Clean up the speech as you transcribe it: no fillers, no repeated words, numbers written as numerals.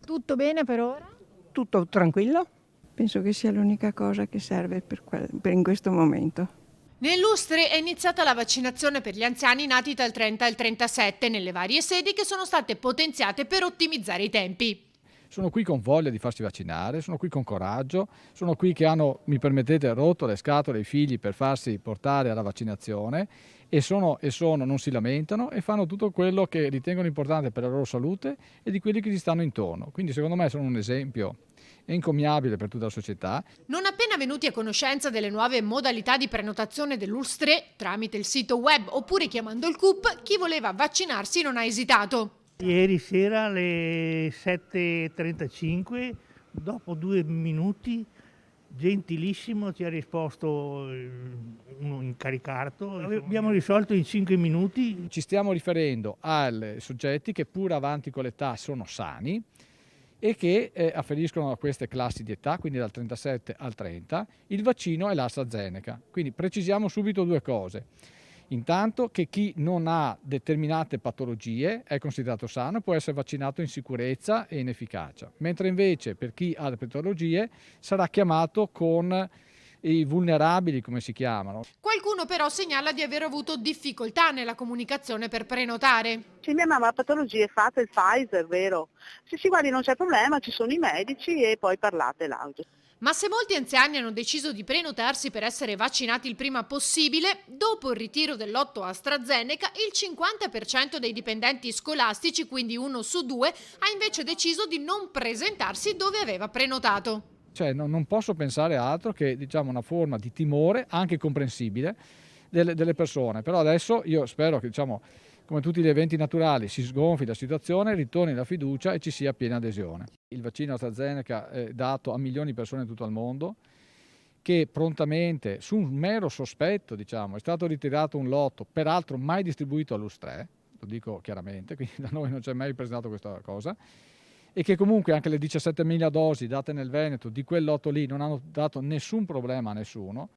Tutto bene per ora? Tutto tranquillo? Penso che sia l'unica cosa che serve per in questo momento. Nell'Ustre è iniziata la vaccinazione per gli anziani nati dal 30 al 37 nelle varie sedi che sono state potenziate per ottimizzare i tempi. Sono qui con voglia di farsi vaccinare, sono qui con coraggio, sono qui che hanno, mi permettete, rotto le scatole ai figli per farsi portare alla vaccinazione e non si lamentano e fanno tutto quello che ritengono importante per la loro salute e di quelli che gli stanno intorno. Quindi secondo me sono un esempio encomiabile per tutta la società. Non appena venuti a conoscenza delle nuove modalità di prenotazione dell'Ustre tramite il sito web oppure chiamando il CUP, chi voleva vaccinarsi non ha esitato. Ieri sera alle 7:35, dopo 2 minuti, gentilissimo ci ha risposto uno incaricato. Abbiamo risolto in 5 minuti. Ci stiamo riferendo ai soggetti che pur avanti con l'età sono sani e che afferiscono a queste classi di età, quindi dal 37 al 30, il vaccino è l'AstraZeneca. Quindi precisiamo subito due cose. Intanto che chi non ha determinate patologie è considerato sano e può essere vaccinato in sicurezza e in efficacia, mentre invece per chi ha le patologie sarà chiamato con i vulnerabili, come si chiamano. Qualcuno però segnala di aver avuto difficoltà nella comunicazione per prenotare. Sì, mia mamma ha patologie, fate il Pfizer, vero? Sì, guardi, non c'è problema, ci sono i medici e poi parlate l'audio. Ma se molti anziani hanno deciso di prenotarsi per essere vaccinati il prima possibile, dopo il ritiro del lotto AstraZeneca, il 50% dei dipendenti scolastici, quindi 1 su 2, ha invece deciso di non presentarsi dove aveva prenotato. Cioè non posso pensare altro che una forma di timore, anche comprensibile, delle persone. Però adesso io spero che come tutti gli eventi naturali si sgonfi la situazione, ritorni la fiducia e ci sia piena adesione. Il vaccino AstraZeneca è dato a milioni di persone in tutto il mondo che prontamente, su un mero sospetto, è stato ritirato un lotto, peraltro mai distribuito all'Ustre, lo dico chiaramente, quindi da noi non c'è mai presentato questa cosa, e che comunque anche le 17.000 dosi date nel Veneto di quel lotto lì non hanno dato nessun problema a nessuno.